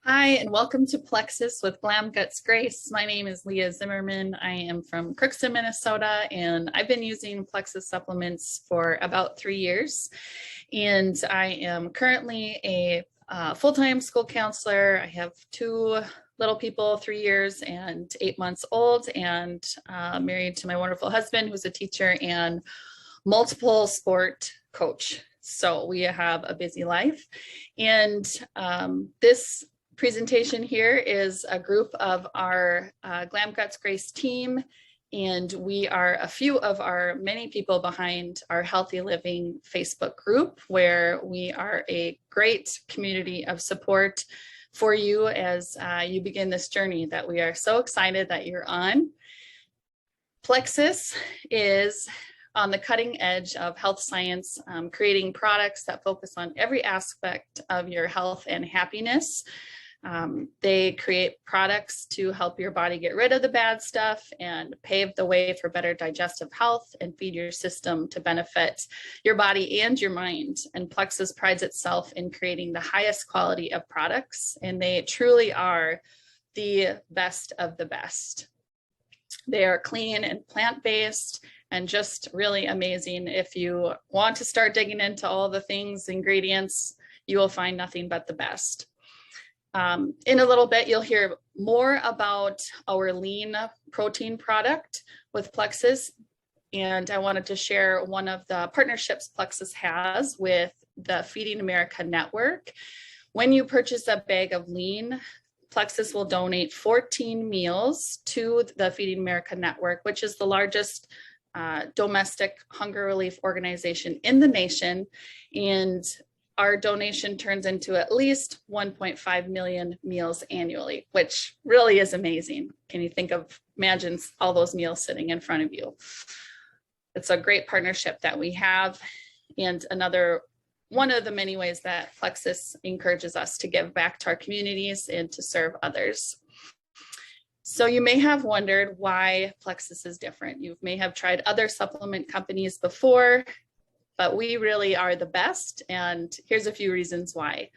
Hi, and welcome to Plexus with Glam Guts Grace. My name is Leah Zimmerman. I am from Crookston, Minnesota, and I've been using Plexus supplements for about 3 years. And I am currently a full-time school counselor. I have two little people, 3 years and 8 months old, and married to my wonderful husband, who's a teacher and multiple sport coach. So we have a busy life. And this presentation here is a group of our Glam Guts Grace team, and we are a few of our many people behind our Healthy Living Facebook group, where we are a great community of support for you as you begin this journey that we are so excited that you're on. Plexus is on the cutting edge of health science, creating products that focus on every aspect of your health and happiness. They create products to help your body get rid of the bad stuff and pave the way for better digestive health and feed your system to benefit your body and your mind. And Plexus prides itself in creating the highest quality of products, and they truly are the best of the best. They are clean and plant-based and just really amazing. If you want to start digging into all the things, ingredients, you will find nothing but the best. In a little bit, you'll hear more about our lean protein product with Plexus. And I wanted to share one of the partnerships Plexus has with the Feeding America Network. When you purchase a bag of lean, Plexus will donate 14 meals to the Feeding America Network, which is the largest domestic hunger relief organization in the nation. And our donation turns into at least 1.5 million meals annually, which really is amazing. Can you imagine all those meals sitting in front of you? It's a great partnership that we have, and one of the many ways that Plexus encourages us to give back to our communities and to serve others. So you may have wondered why Plexus is different. You may have tried other supplement companies before, but we really are the best, and here's a few reasons why.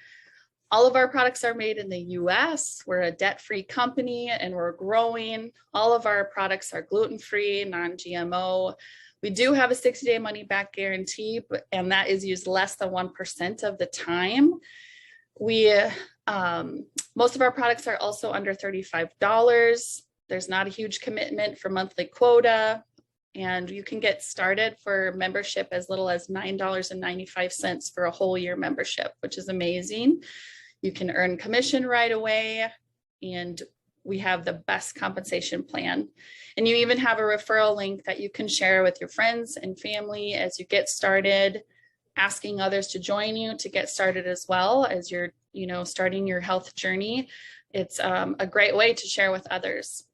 All of our products are made in the US. We're a debt-free company and we're growing. All of our products are gluten-free, non-GMO. We do have a 60-day money-back guarantee, and that is used less than 1% of the time. Most of our products are also under $35. There's not a huge commitment for monthly quota. And you can get started for membership as little as $9.95 for a whole year membership, which is amazing. You can earn commission right away, and we have the best compensation plan. And you even have a referral link that you can share with your friends and family as you get started, asking others to join you to get started as well as you're, starting your health journey. It's a great way to share with others.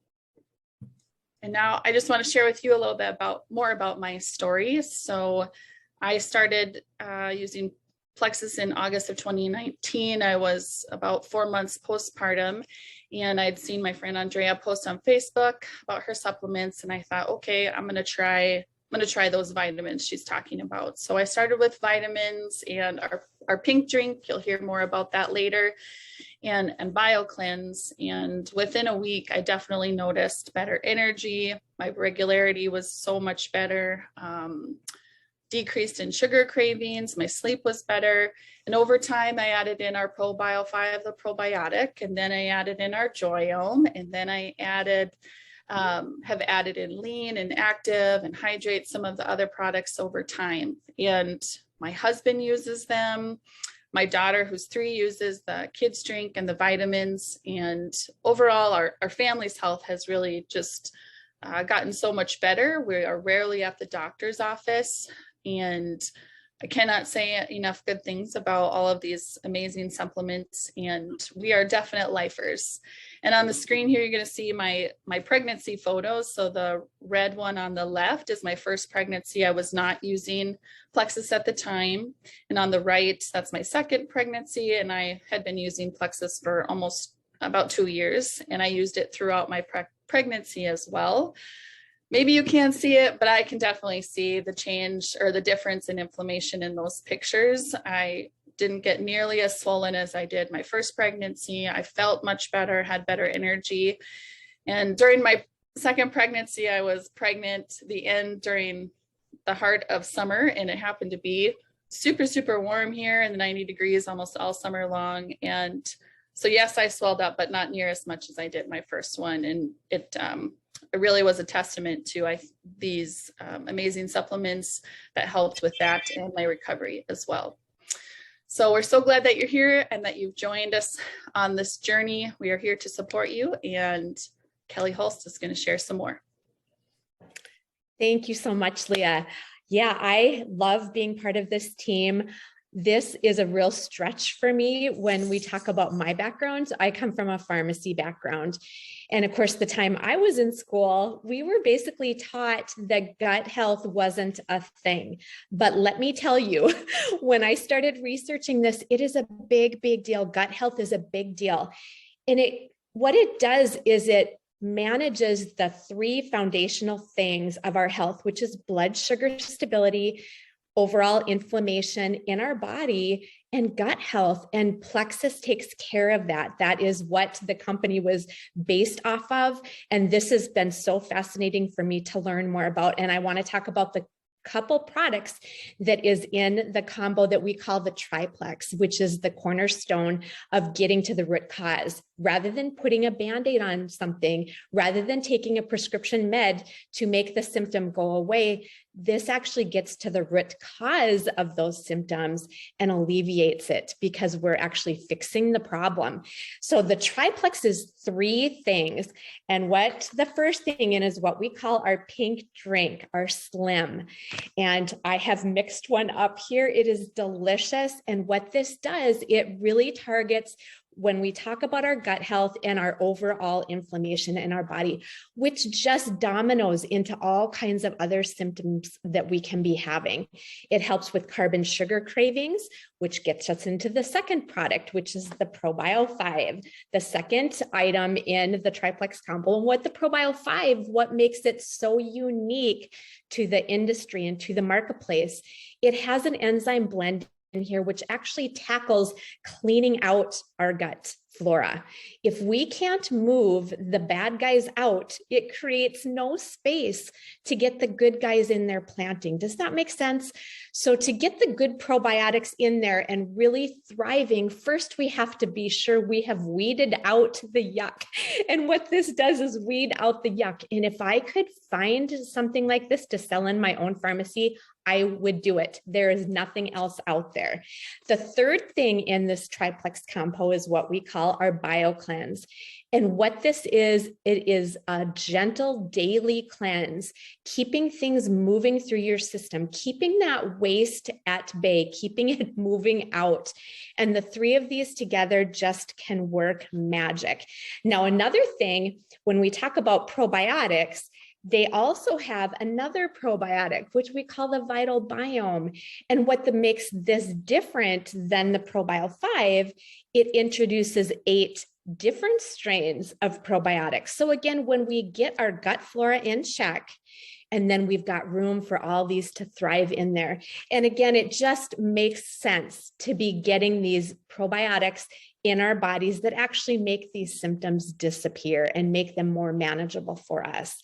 And now I just want to share with you a little bit more about my story. So I started using Plexus in August of 2019. I was about 4 months postpartum, and I'd seen my friend Andrea post on Facebook about her supplements, and I thought, okay, I'm gonna try those vitamins she's talking about. So I started with vitamins and our pink drink. You'll hear more about that later. And BioCleanse. And within a week, I definitely noticed better energy. My regularity was so much better, decreased in sugar cravings. My sleep was better. And over time, I added in our ProBio 5, the probiotic, and then I added in our Joyome, and then I have added in Lean and Active and Hydrate, some of the other products over time. And my husband uses them. My daughter, who's 3, uses the kids drink and the vitamins. And overall, our family's health has really just gotten so much better. We are rarely at the doctor's office. And I cannot say enough good things about all of these amazing supplements, and we are definite lifers. And on the screen here, you're going to see my pregnancy photos. So the red one on the left is my first pregnancy. I was not using Plexus at the time. And on the right, that's my second pregnancy. And I had been using Plexus for almost about 2 years, and I used it throughout my pregnancy as well. Maybe you can't see it, but I can definitely see the change or the difference in inflammation in those pictures. I didn't get nearly as swollen as I did my first pregnancy. I felt much better, had better energy. And during my second pregnancy, I was pregnant during the heart of summer, and it happened to be super, super warm here in the 90 degrees almost all summer long. And so yes, I swelled up, but not near as much as I did my first one. And it really was a testament to these amazing supplements that helped with that and my recovery as well. So we're so glad that you're here and that you've joined us on this journey. We are here to support you, and Kelly Holst is going to share some more. Thank you so much, Leah. Yeah, I love being part of this team. This is a real stretch for me when we talk about my background. I come from a pharmacy background. And of course, the time I was in school, we were basically taught that gut health wasn't a thing. But let me tell you, when I started researching this, it is a big, big deal. Gut health is a big deal. And what it does is it manages the three foundational things of our health, which is blood sugar stability, overall inflammation in our body, and gut health. And Plexus takes care of that. That is what the company was based off of. And this has been so fascinating for me to learn more about. And I want to talk about the couple products that is in the combo that we call the Triplex, which is the cornerstone of getting to the root cause. Rather than putting a Band-Aid on something, rather than taking a prescription med to make the symptom go away, this actually gets to the root cause of those symptoms and alleviates it because we're actually fixing the problem. So the Triplex is three things. And what the first thing in is what we call our pink drink, our Slim. And I have mixed one up here. It is delicious. And what this does, it really targets when we talk about our gut health and our overall inflammation in our body, which just dominoes into all kinds of other symptoms that we can be having. It helps with carb sugar cravings, which gets us into the second product, which is the ProBio 5, the second item in the Triplex combo. And what the ProBio 5, what makes it so unique to the industry and to the marketplace, it has an enzyme blend in here, which actually tackles cleaning out our gut flora. If we can't move the bad guys out, it creates no space to get the good guys in there planting. Does that make sense? So to get the good probiotics in there and really thriving, first we have to be sure we have weeded out the yuck. And what this does is weed out the yuck. And if I could find something like this to sell in my own pharmacy, I would do it. There is nothing else out there. The third thing in this Triplex combo is what we call our Bio Cleanse. And what this is, it is a gentle daily cleanse, keeping things moving through your system, keeping that waste at bay, keeping it moving out. And the three of these together just can work magic. Now, another thing, when we talk about probiotics, they also have another probiotic, which we call the Vital Biome. And what makes this different than the ProBio 5, it introduces 8 different strains of probiotics. So again, when we get our gut flora in check, and then we've got room for all these to thrive in there. And again, it just makes sense to be getting these probiotics in our bodies that actually make these symptoms disappear and make them more manageable for us.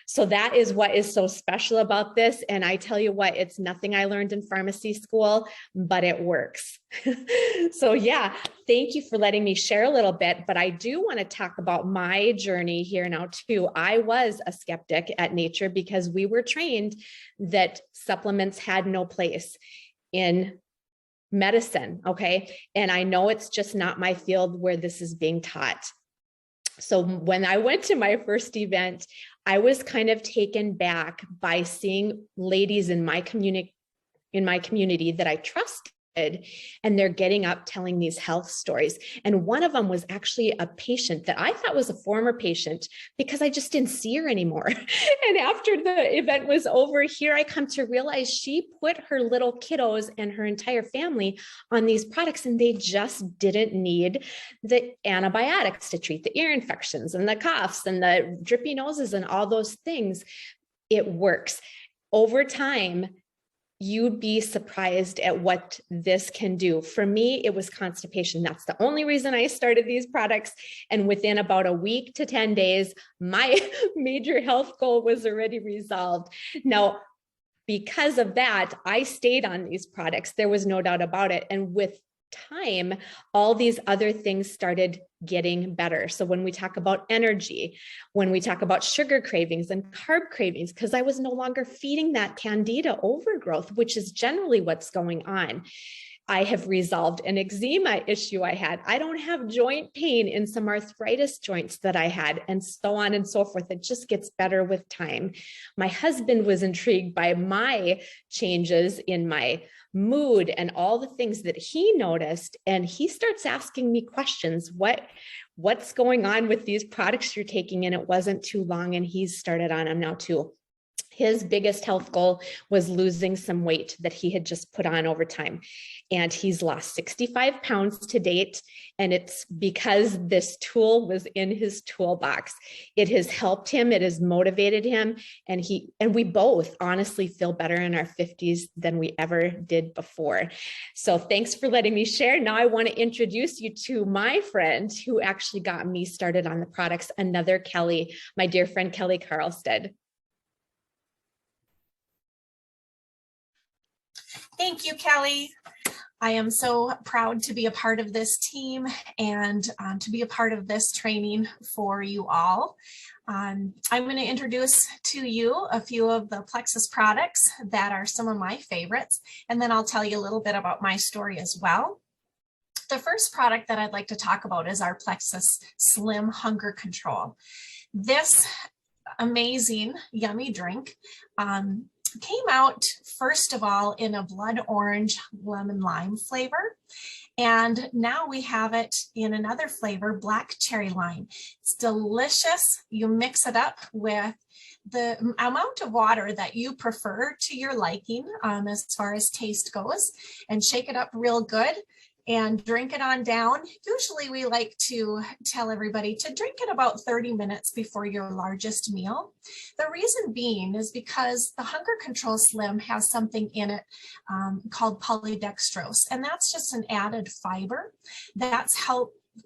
So that is what is so special about this. And I tell you what, it's nothing I learned in pharmacy school, but it works. So yeah, thank you for letting me share a little bit, but I do want to talk about my journey here now too. I was a skeptic at Nature because we were trained that supplements had no place in medicine, okay? And I know it's just not my field where this is being taught. So when I went to my first event, I was kind of taken back by seeing ladies in my community that I trusted, and they're getting up telling these health stories. And one of them was actually a patient that I thought was a former patient because I just didn't see her anymore. And after the event was over, here I come to realize she put her little kiddos and her entire family on these products, and they just didn't need the antibiotics to treat the ear infections and the coughs and the drippy noses and all those things. It works. Over time, you'd be surprised at what this can do. For me, it was constipation. That's the only reason I started these products. And within about a week to 10 days, my major health goal was already resolved. Now, because of that, I stayed on these products. There was no doubt about it. And with time, all these other things started getting better. So when we talk about energy, when we talk about sugar cravings and carb cravings, because I was no longer feeding that candida overgrowth, which is generally what's going on. I have resolved an eczema issue I had. I don't have joint pain in some arthritis joints that I had, and so on and so forth. It just gets better with time. My husband was intrigued by my changes in my mood and all the things that he noticed. And he starts asking me questions. What's going on with these products you're taking? And it wasn't too long, and he's started on them now too. His biggest health goal was losing some weight that he had just put on over time. And he's lost 65 pounds to date. And it's because this tool was in his toolbox. It has helped him. It has motivated him. And we both honestly feel better in our 50s than we ever did before. So thanks for letting me share. Now I want to introduce you to my friend who actually got me started on the products, another Kelly, my dear friend, Kelly Carlstead. Thank you, Kelly. I am so proud to be a part of this team and to be a part of this training for you all. I'm going to introduce to you a few of the Plexus products that are some of my favorites, and then I'll tell you a little bit about my story as well. The first product that I'd like to talk about is our Plexus Slim Hunger Control. This amazing, yummy drink came out first of all in a blood orange lemon lime flavor, and now we have it in another flavor, black cherry lime. It's delicious. You mix it up with the amount of water that you prefer to your liking as far as taste goes, and shake it up real good and drink it on down. Usually we like to tell everybody to drink it about 30 minutes before your largest meal. The reason being is because the Hunger Control Slim has something in it called polydextrose, and that's just an added fiber that's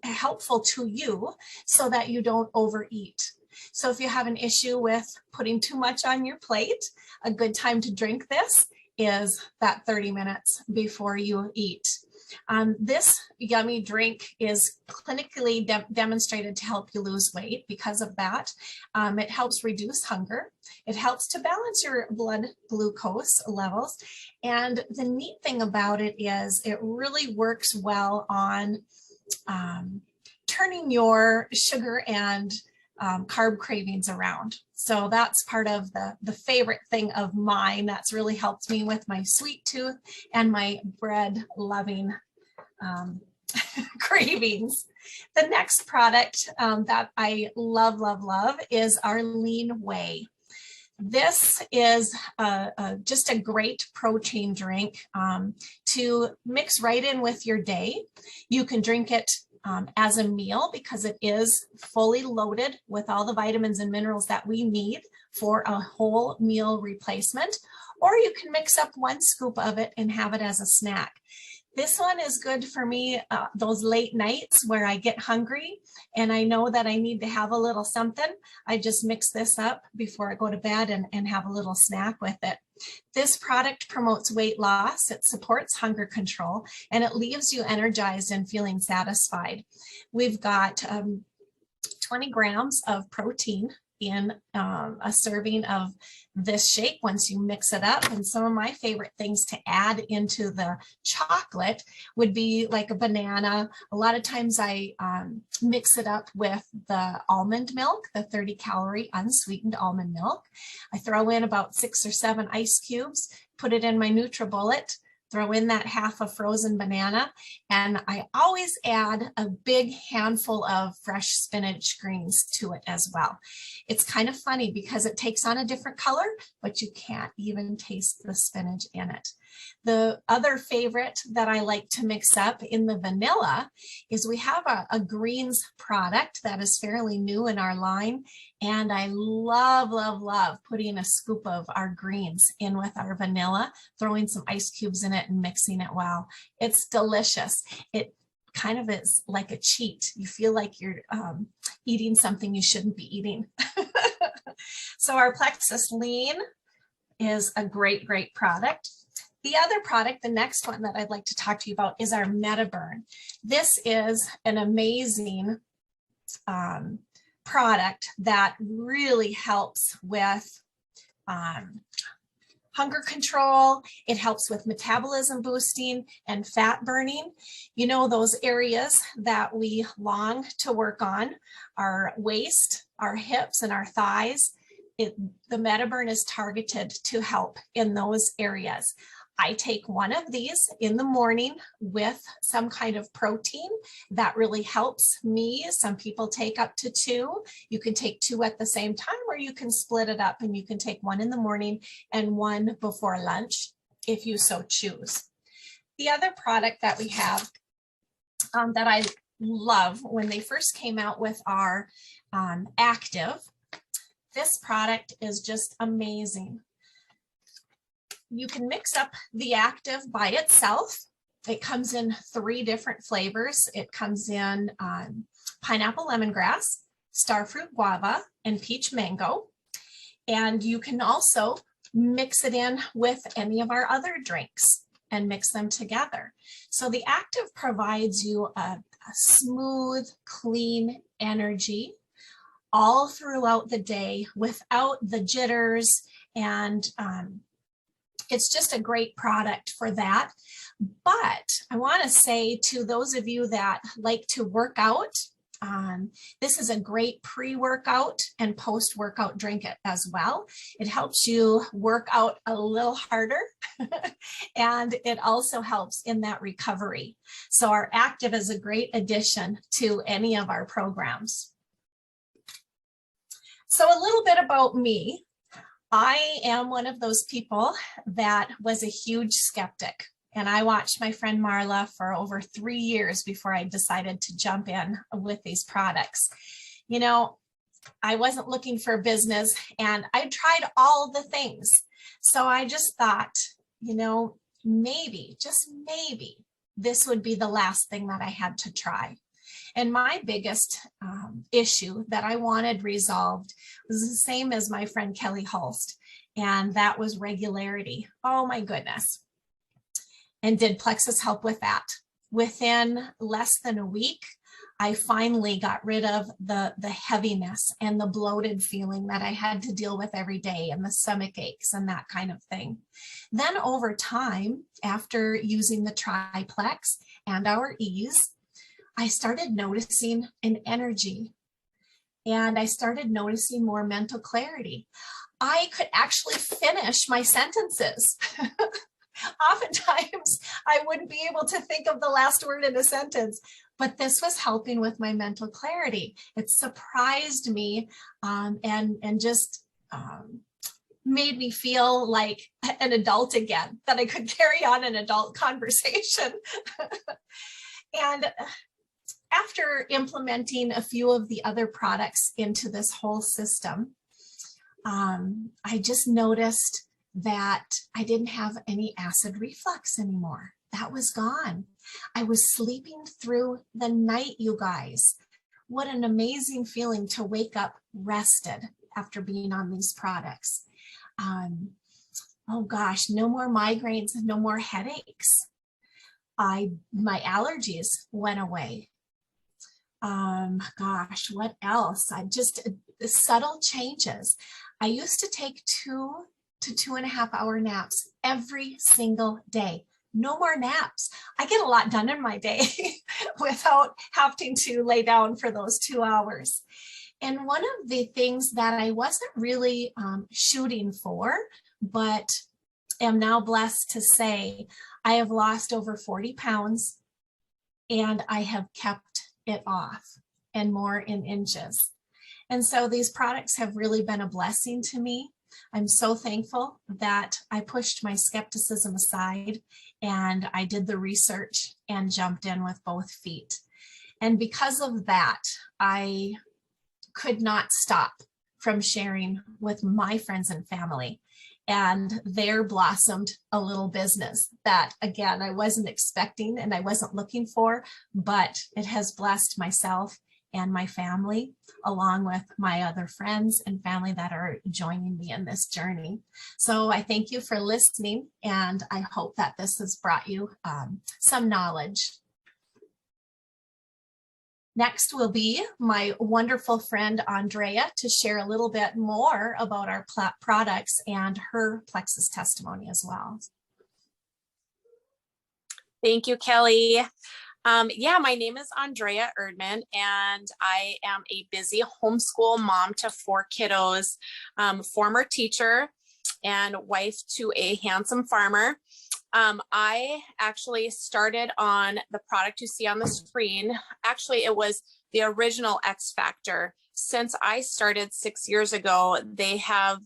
helpful to you so that you don't overeat. So if you have an issue with putting too much on your plate, a good time to drink this is that 30 minutes before you eat. This yummy drink is clinically demonstrated to help you lose weight because of that. It helps reduce hunger. It helps to balance your blood glucose levels. And the neat thing about it is it really works well on turning your sugar and carb cravings around. So that's part of the favorite thing of mine that's really helped me with my sweet tooth and my bread loving cravings. The next product that I love is our lean whey. This is just a great protein drink to mix right in with your day. You can drink it as a meal because it is fully loaded with all the vitamins and minerals that we need for a whole meal replacement, or you can mix up one scoop of it and have it as a snack. This one is good for me those late nights where I get hungry and I know that I need to have a little something. I just mix this up before I go to bed and have a little snack with it. This product promotes weight loss, it supports hunger control, and it leaves you energized and feeling satisfied. We've got 20 grams of protein in a serving of this shake once you mix it up. And some of my favorite things to add into the chocolate would be like a banana. A lot of times I mix it up with the almond milk, the 30-calorie unsweetened almond milk. I throw in about 6 or 7 ice cubes, put it in my NutriBullet, throw in that half a frozen banana, and I always add a big handful of fresh spinach greens to it as well. It's kind of funny because it takes on a different color, but you can't even taste the spinach in it. The other favorite that I like to mix up in the vanilla is we have a greens product that is fairly new in our line, And I love, love, love putting a scoop of our greens in with our vanilla, throwing some ice cubes in it and mixing it well. It's delicious. It kind of is like a cheat. You feel like you're eating something you shouldn't be eating. So our Plexus Lean is a great, great product. The other product, the next one that I'd like to talk to you about, is our MetaBurn. This is an amazing product that really helps with hunger control. It helps with metabolism boosting and fat burning. You know, those areas that we long to work on, our waist, our hips, and our thighs. The MetaBurn is targeted to help in those areas. I take one of these in the morning with some kind of protein. That really helps me. Some people take up to 2. You can take 2 at the same time, or you can split it up and you can take one in the morning and one before lunch if you so choose. The other product that we have that I love, when they first came out with our Active, this product is just amazing. You can mix up the Active by itself. It comes in 3 different flavors. It comes in pineapple lemongrass, starfruit guava, and peach mango. And you can also mix it in with any of our other drinks and mix them together. So the Active provides you a smooth, clean energy all throughout the day without the jitters, and it's just a great product for that. But I want to say to those of you that like to work out, this is a great pre-workout and post-workout drink as well. It helps you work out a little harder and it also helps in that recovery. So our Active is a great addition to any of our programs. So a little bit about me. I am one of those people that was a huge skeptic, and I watched my friend Marla for over 3 years before I decided to jump in with these products. You know, I wasn't looking for business and I tried all the things. So I just thought, you know, maybe, just maybe, this would be the last thing that I had to try. And my biggest issue that I wanted resolved was the same as my friend Kelly Hulst, and that was regularity. Oh my goodness. And did Plexus help with that? Within less than a week, I finally got rid of the heaviness and the bloated feeling that I had to deal with every day, and the stomach aches and that kind of thing. Then over time, after using the Triplex and our Ease, I started noticing an energy, and I started noticing more mental clarity. I could actually finish my sentences. Oftentimes, I wouldn't be able to think of the last word in a sentence, but this was helping with my mental clarity. It surprised me and just made me feel like an adult again, that I could carry on an adult conversation. And after implementing a few of the other products into this whole system, I just noticed that I didn't have any acid reflux anymore. That was gone. I was sleeping through the night, you guys. What an amazing feeling to wake up rested after being on these products. Oh gosh, no more migraines, no more headaches. My allergies went away. Gosh, what else? The subtle changes. I used to take 2 to 2.5 hour naps every single day. No more naps. I get a lot done in my day without having to lay down for those 2 hours. And one of the things that I wasn't really shooting for, but am now blessed to say, I have lost over 40 pounds and I have kept it off and more in inches. And so these products have really been a blessing to me. I'm so thankful that I pushed my skepticism aside and I did the research and jumped in with both feet. And because of that, I could not stop from sharing with my friends and family. And there blossomed a little business that, again, I wasn't expecting and I wasn't looking for, but it has blessed myself and my family, along with my other friends and family that are joining me in this journey. So I thank you for listening, and I hope that this has brought you some knowledge. Next will be my wonderful friend, Andrea, to share a little bit more about our products and her Plexus testimony as well. Thank you, Kelly. Yeah, my name is Andrea Erdman, and I am a busy homeschool mom to 4 kiddos, former teacher, and wife to a handsome farmer. I actually started on the product you see on the screen. Actually, it was the original X Factor. Since I started 6 years ago, they have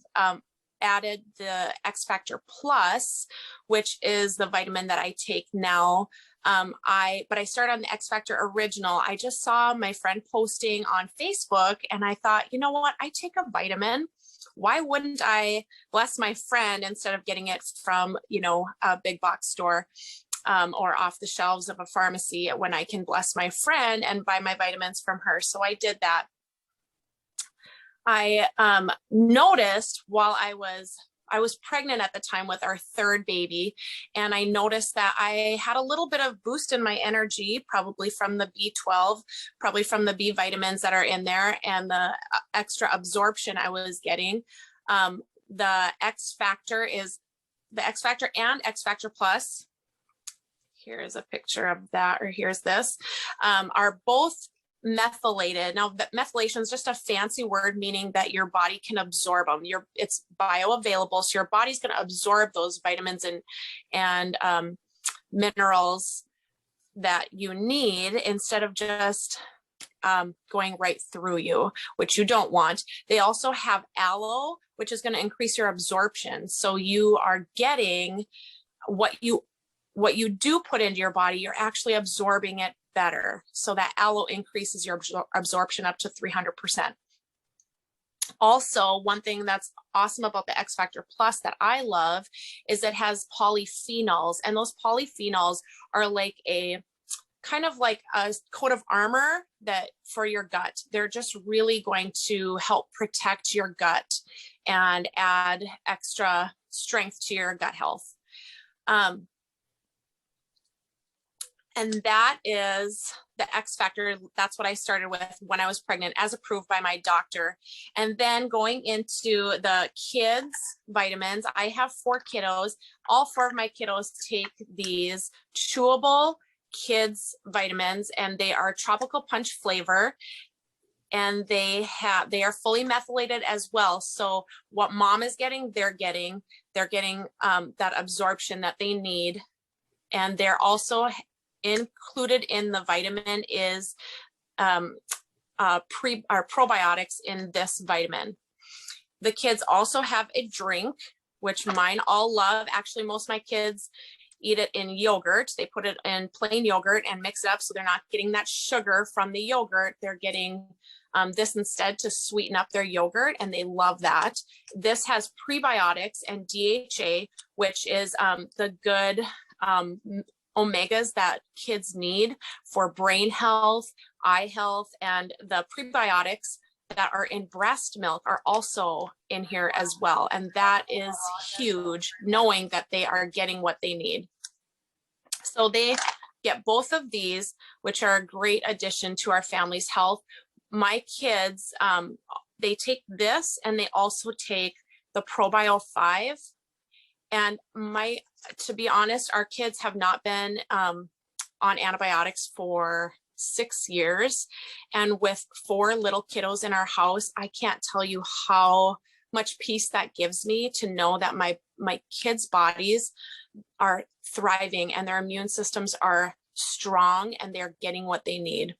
added the X Factor Plus, which is the vitamin that I take now. But I started on the X Factor original. I just saw my friend posting on Facebook, and I thought, you know what, I take a vitamin. Why wouldn't I bless my friend instead of getting it from, you know, a big box store or off the shelves of a pharmacy, when I can bless my friend and buy my vitamins from her? So I did that. I noticed while I was pregnant at the time with our 3rd baby, and I noticed that I had a little bit of boost in my energy, probably from the B12, probably from the B vitamins that are in there, and the extra absorption I was getting. The X Factor and X Factor Plus. Here's a picture of that, or here's this, are both methylated. Now, methylation is just a fancy word meaning that your body can absorb them. It's bioavailable, so your body's going to absorb those vitamins and minerals that you need, instead of just going right through you, which you don't want. They also have aloe, which is going to increase your absorption. So you are getting what you do put into your body, you're actually absorbing it better. So that aloe increases your absorption up to 300%. Also, one thing that's awesome about the X Factor Plus that I love is it has polyphenols, and those polyphenols are like a kind of like a coat of armor that for your gut. They're just really going to help protect your gut and add extra strength to your gut health. And that is the X Factor. That's what I started with when I was pregnant, as approved by my doctor. And then going into the kids vitamins, I have 4 kiddos. All 4 of my kiddos take these chewable kids vitamins, and they are tropical punch flavor. And they are fully methylated as well. So what mom is getting, they're getting that absorption that they need. And they're also included in the vitamin is probiotics in this vitamin. The kids also have a drink, which mine all love. Actually, most of my kids eat it in yogurt. They put it in plain yogurt and mix it up, so they're not getting that sugar from the yogurt. They're getting this instead to sweeten up their yogurt, and they love that. This has prebiotics and DHA, which is the good omegas that kids need for brain health, eye health, and the prebiotics that are in breast milk are also in here as well. And that is huge, knowing that they are getting what they need. So they get both of these, which are a great addition to our family's health. My kids, they take this, and they also take the ProBio 5. And to be honest, our kids have not been on antibiotics for 6 years. And with 4 little kiddos in our house, I can't tell you how much peace that gives me to know that my kids' bodies are thriving and their immune systems are strong and they're getting what they need.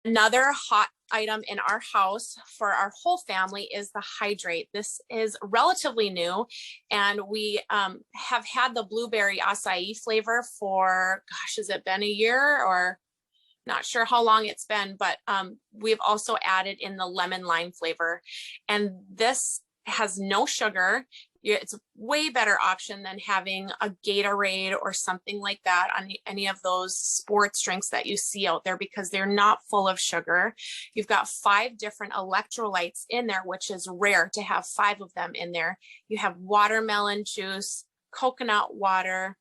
Another hot item in our house for our whole family is the Hydrate. This is relatively new, and we have had the blueberry acai flavor for, gosh, has it been a year? Or not sure how long it's been, but we've also added in the lemon lime flavor. And this has no sugar. It's a way better option than having a Gatorade or something like that on any of those sports drinks that you see out there, because they're not full of sugar. You've got 5 different electrolytes in there, which is rare to have 5 of them in there. You have watermelon juice, coconut water,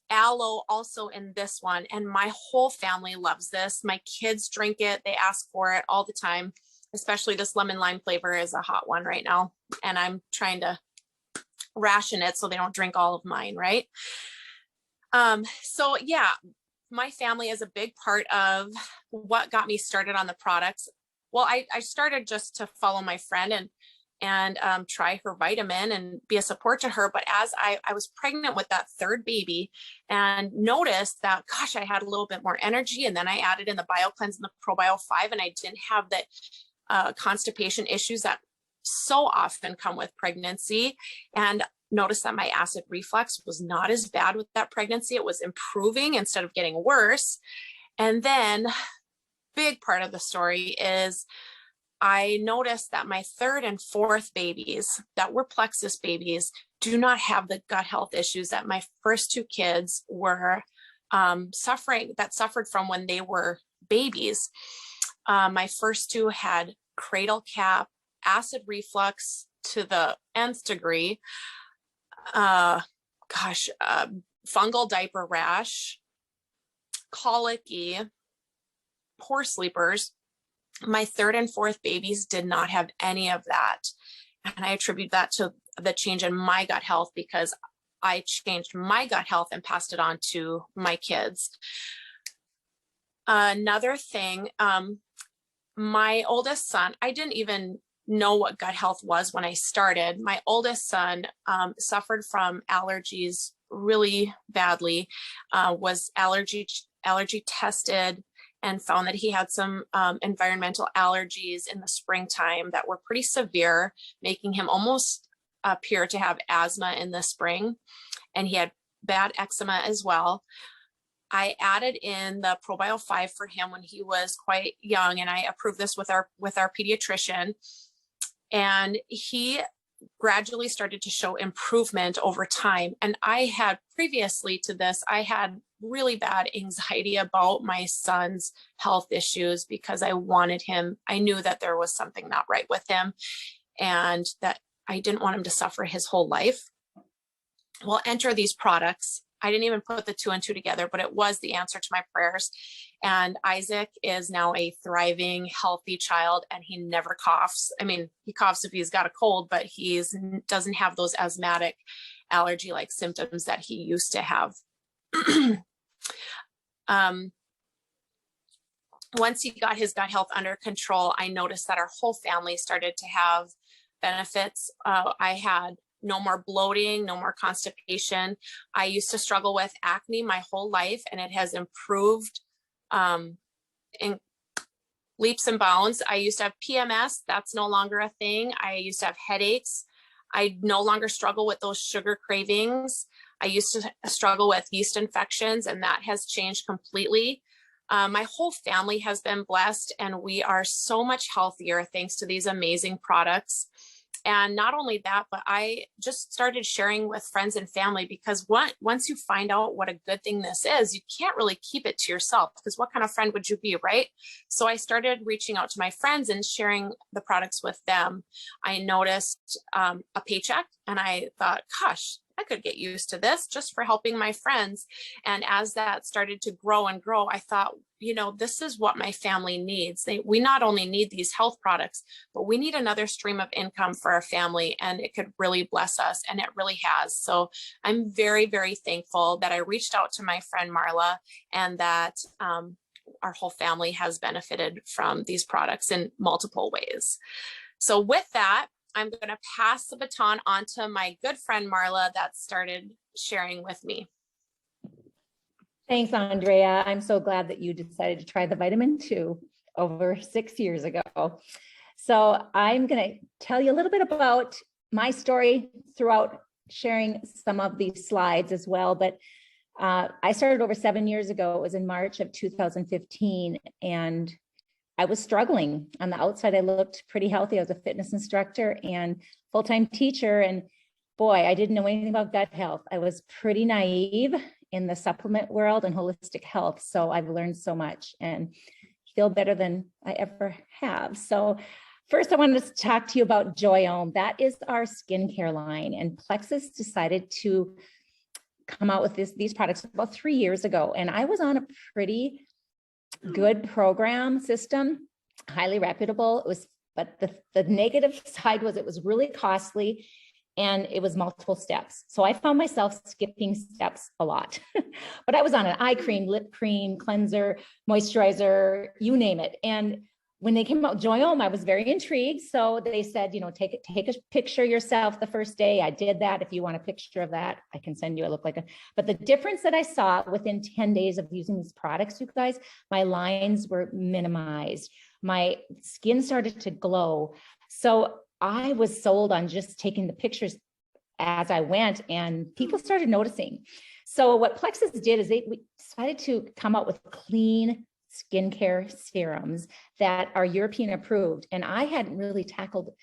aloe also in this one. And my whole family loves this. My kids drink it. They ask for it all the time, especially this lemon lime flavor is a hot one right now. And I'm trying to ration it so they don't drink all of mine, right? So yeah, my family is a big part of what got me started on the products. Well, I started just to follow my friend and try her vitamin and be a support to her. But as I was pregnant with that 3rd baby and noticed that, gosh, I had a little bit more energy. And then I added in the BioCleanse and the ProBio 5, and I didn't have the constipation issues that so often come with pregnancy, and noticed that my acid reflux was not as bad with that pregnancy. It was improving instead of getting worse. And then big part of the story is I noticed that my 3rd and 4th babies that were Plexus babies do not have the gut health issues that my first 2 kids were suffered from when they were babies. My first 2 had cradle cap, acid reflux to the nth degree, fungal diaper rash, colicky, poor sleepers. My 3rd and 4th babies did not have any of that. And I attribute that to the change in my gut health, because I changed my gut health and passed it on to my kids. Another thing, my oldest son, I didn't even know what gut health was when I started. My oldest son suffered from allergies really badly, was allergy tested, and found that he had some environmental allergies in the springtime that were pretty severe, making him almost appear to have asthma in the spring. And he had bad eczema as well. I added in the ProBio 5 for him when he was quite young, and I approved this with our pediatrician. And he gradually started to show improvement over time. And I had previously to this, I had really bad anxiety about my son's health issues, because I wanted him, I knew that there was something not right with him and that I didn't want him to suffer his whole life. Well, enter these products. I didn't even put the 2 and 2 together, but it was the answer to my prayers. And Isaac is now a thriving, healthy child, and he never coughs. I mean, he coughs if he's got a cold, but he doesn't have those asthmatic allergy-like symptoms that he used to have. Once he got his gut health under control, I noticed that our whole family started to have benefits. I had no more bloating, no more constipation. I used to struggle with acne my whole life, and it has improved in leaps and bounds. I used to have PMS. That's no longer a thing. I used to have headaches. I no longer struggle with those sugar cravings. I used to struggle with yeast infections, and that has changed completely. My whole family has been blessed, and we are so much healthier thanks to these amazing products. And not only that, but I just started sharing with friends and family, because once you find out what a good thing this is, you can't really keep it to yourself, because what kind of friend would you be, right? So I started reaching out to my friends and sharing the products with them. I noticed a paycheck, and I thought, gosh, I could get used to this just for helping my friends. And as that started to grow and grow, I thought, this is what my family needs. We not only need these health products, but we need another stream of income for our family, and it could really bless us. And it really has. So I'm very, very thankful that I reached out to my friend Marla, and that our whole family has benefited from these products in multiple ways. So with that, I'm going to pass the baton on to my good friend Marla that started sharing with me. Thanks, Andrea. I'm so glad that you decided to try the vitamin 2 over 6 years ago. So I'm going to tell you a little bit about my story throughout, sharing some of these slides as well. But I started over 7 years ago. It was in March of 2015, and I was struggling. On the outside, I looked pretty healthy. I was a fitness instructor and full-time teacher. And boy, I didn't know anything about gut health. I was pretty naive in the supplement world and holistic health. So I've learned so much and feel better than I ever have. So first, I wanted to talk to you about Joyome. That is our skincare line. And Plexus decided to come out with these products about 3 years ago. And I was on a pretty good program system, highly reputable. It was, but the negative side was it was really costly and it was multiple steps. So I found myself skipping steps a lot, but I was on an eye cream, lip cream, cleanser, moisturizer, you name it. And when they came out with Joyome, I was very intrigued. So they said, you know, take a picture yourself the first day. I did that. If you want a picture of that, I can send you. I look like but the difference that I saw within 10 days of using these products, you guys, my lines were minimized. My skin started to glow. So I was sold on just taking the pictures as I went, and people started noticing. So what Plexus did is we decided to come out with clean skincare serums that are European approved. And I hadn't really tackled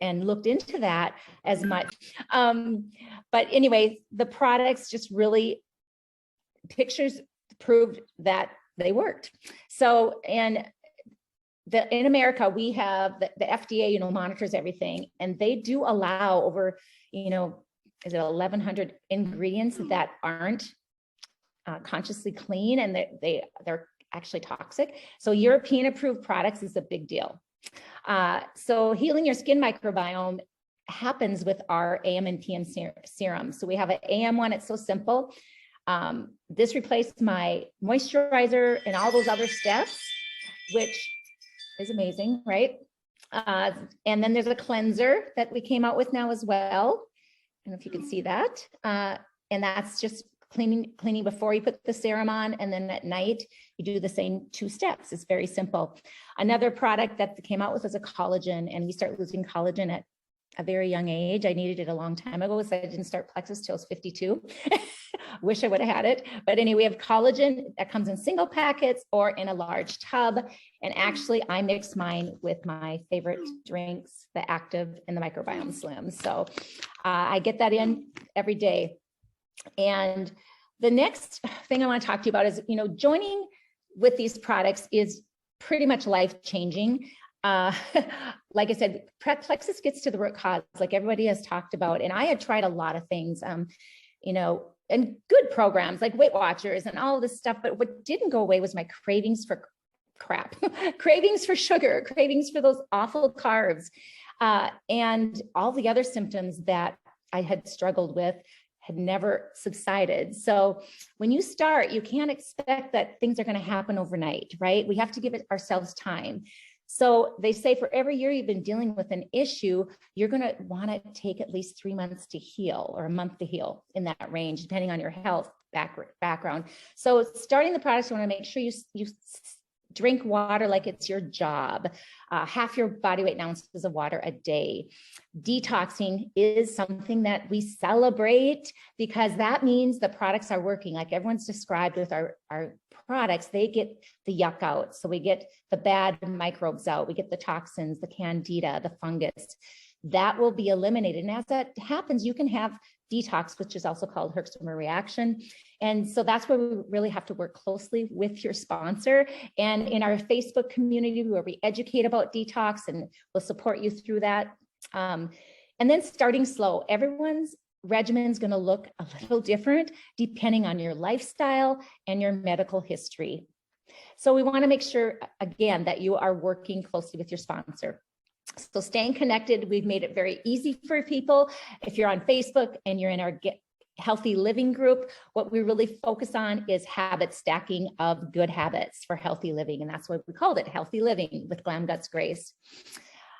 and looked into that as much. But anyway, the products just really, pictures proved that they worked. So, and in America, we have the FDA, you know, monitors everything, and they do allow over, you know, is it 1,100 ingredients that aren't consciously clean, and they're actually toxic. So European approved products is a big deal. So healing your skin microbiome happens with our AM and PM serum. So we have an AM one, it's so simple. This replaced my moisturizer and all those other steps, which is amazing, right? And then there's a cleanser that we came out with now as well. I don't know if you can see that. And that's just cleaning before you put the serum on, and then at night you do the same 2 steps. It's very simple. Another product that came out with is a collagen, and we start losing collagen at a very young age. I needed it a long time ago, so I didn't start Plexus till I was 52. Wish I would have had it. But anyway, we have collagen that comes in single packets or in a large tub. And actually, I mix mine with my favorite drinks, the Active and the Microbiome Slim. So I get that in every day. And the next thing I want to talk to you about is, you know, joining with these products is pretty much life-changing. Like I said, Plexus gets to the root cause, like everybody has talked about. And I had tried a lot of things, you know, and good programs like Weight Watchers and all of this stuff. But what didn't go away was my cravings for crap, cravings for sugar, cravings for those awful carbs, and all the other symptoms that I had struggled with had never subsided. So when you start, you can't expect that things are going to happen overnight, right? We have to give it ourselves time. So they say for every year you've been dealing with an issue, you're going to want to take at least 3 months to heal, or a month to heal, in that range, depending on your health background. So starting the products, you want to make sure you drink water like it's your job. Half your body weight in ounces of water a day. Detoxing is something that we celebrate, because that means the products are working. Like everyone's described with our products, they get the yuck out. So we get the bad microbes out. We get the toxins, the candida, the fungus. That will be eliminated. And as that happens, you can have detox, which is also called Herxheimer reaction. And so that's where we really have to work closely with your sponsor. And in our Facebook community, where we educate about detox, and we'll support you through that. And then starting slow. Everyone's regimen is going to look a little different depending on your lifestyle and your medical history. So we want to make sure, again, that you are working closely with your sponsor. So staying connected, we've made it very easy for people. If you're on Facebook and you're in our Get Healthy Living group, what we really focus on is habit stacking of good habits for healthy living. And that's what we called it, Healthy Living with Glam Guts Grace.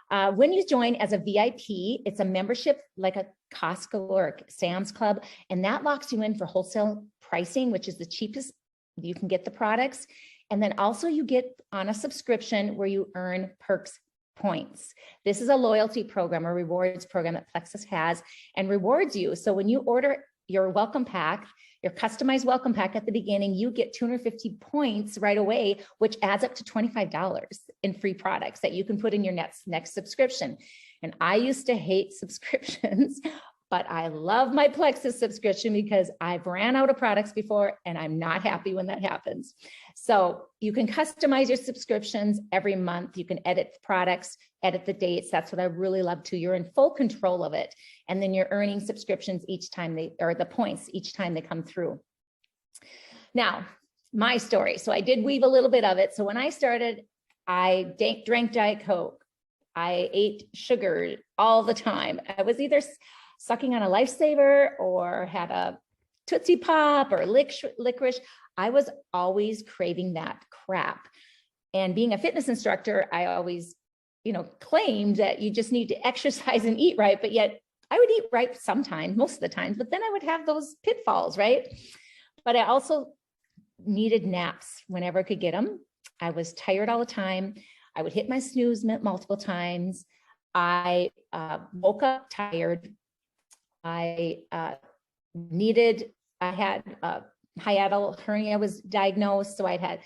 When you join as a VIP, it's a membership like a Costco or Sam's Club, and that locks you in for wholesale pricing, which is the cheapest you can get the products. And then also you get on a subscription where you earn perks points. This is a loyalty program, a rewards program that Plexus has and rewards you. So when you order your welcome pack, your customized welcome pack at the beginning, you get 250 points right away, which adds up to $25 in free products that you can put in your next subscription. And I used to hate subscriptions, but I love my Plexus subscription because I've ran out of products before and I'm not happy when that happens. So you can customize your subscriptions every month. You can edit the products, edit the dates. That's what I really love too. You're in full control of it. And then you're earning subscriptions each time or the points each time they come through. Now, my story. So I did weave a little bit of it. So when I started, I drank Diet Coke. I ate sugar all the time. I was either sucking on a lifesaver or had a Tootsie Pop or licorice. I was always craving that crap. And being a fitness instructor, I always, claimed that you just need to exercise and eat right, but yet I would eat right sometimes, most of the time, but then I would have those pitfalls, right? But I also needed naps whenever I could get them. I was tired all the time. I would hit my snooze multiple times. I woke up tired. I had hiatal hernia was diagnosed. So I'd had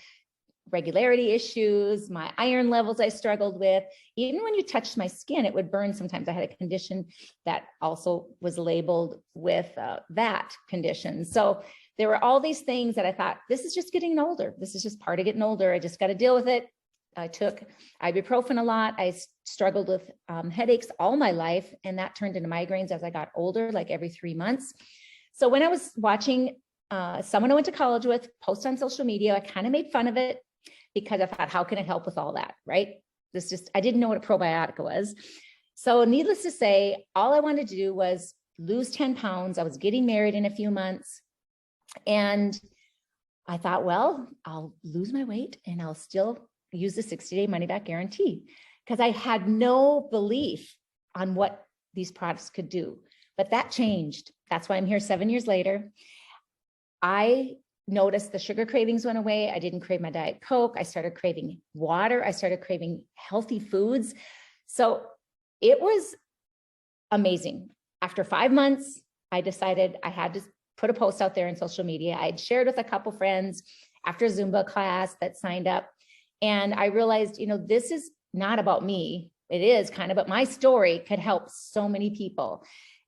regularity issues, my iron levels I struggled with. Even when you touched my skin, it would burn sometimes. I had a condition that also was labeled with that condition. So there were all these things that I thought, this is just getting older. This is just part of getting older. I just got to deal with it. I took ibuprofen a lot. I struggled with headaches all my life, and that turned into migraines as I got older, like every 3 months. So when I was watching someone I went to college with post on social media, I kind of made fun of it because I thought, how can it help with all that, right? I didn't know what a probiotic was. So needless to say, all I wanted to do was lose 10 pounds. I was getting married in a few months. And I thought, well, I'll lose my weight and I'll still use the 60-day money-back guarantee, because I had no belief on what these products could do. But that changed. That's why I'm here 7 years later. I noticed the sugar cravings went away. I didn't crave my Diet Coke. I started craving water. I started craving healthy foods. So it was amazing. After 5 months, I decided I had to put a post out there in social media. I'd shared with a couple friends after a Zumba class that signed up. And I realized, this is not about me. It is kind of, but my story could help so many people.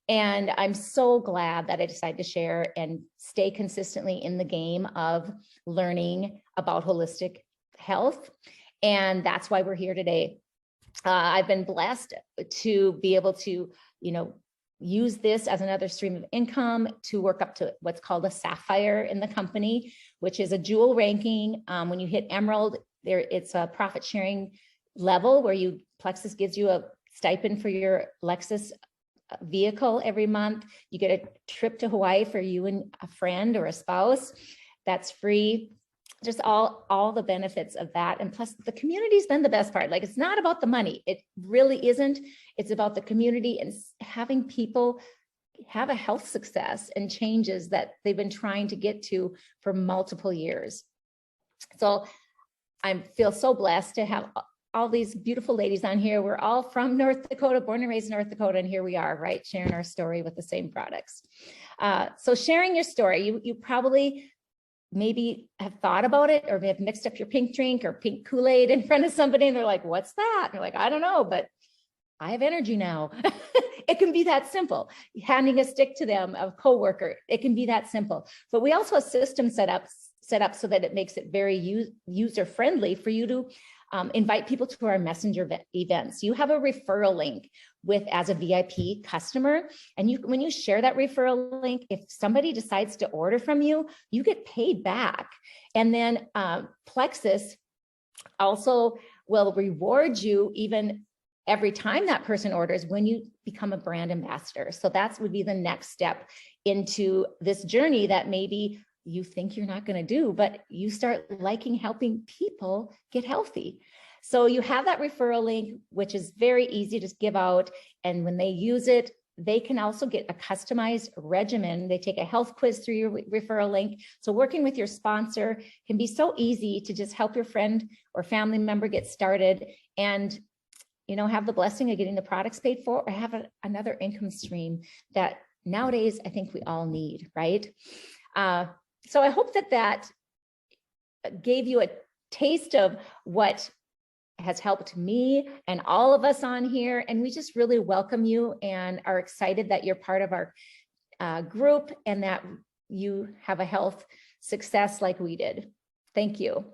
And I'm so glad that I decided to share and stay consistently in the game of learning about holistic health. And that's why we're here today. I've been blessed to be able to, use this as another stream of income to work up to what's called a sapphire in the company, which is a jewel ranking. When you hit emerald, it's a profit sharing level where Plexus gives you a stipend for your Lexus vehicle every month. You get a trip to Hawaii for you and a friend or a spouse. That's free. Just all the benefits of that. And plus the community's been the best part. Like, it's not about the money. It really isn't. It's about the community and having people have a health success and changes that they've been trying to get to for multiple years. So I feel so blessed to have all these beautiful ladies on here. We're all from North Dakota, born and raised in North Dakota, and here we are, right, sharing our story with the same products. So sharing your story, you probably maybe have thought about it, or may have mixed up your pink drink or pink Kool-Aid in front of somebody, and they're like, what's that? And you're like, I don't know, but I have energy now. It can be that simple. Handing a stick to them, a coworker, it can be that simple. But we also have systems set up so that it makes it very user-friendly for you to invite people to our messenger events. You have a referral link as a VIP customer. And when you share that referral link, if somebody decides to order from you, you get paid back. And then Plexus also will reward you even every time that person orders when you become a brand ambassador. So that would be the next step into this journey that maybe you think you're not going to do, but you start liking helping people get healthy. So you have that referral link, which is very easy to give out. And when they use it, they can also get a customized regimen. They take a health quiz through your referral link. So working with your sponsor can be so easy to just help your friend or family member get started and, have the blessing of getting the products paid for, or have another income stream that nowadays I think we all need, right? So I hope that gave you a taste of what has helped me and all of us on here. And we just really welcome you and are excited that you're part of our group and that you have a health success like we did. Thank you.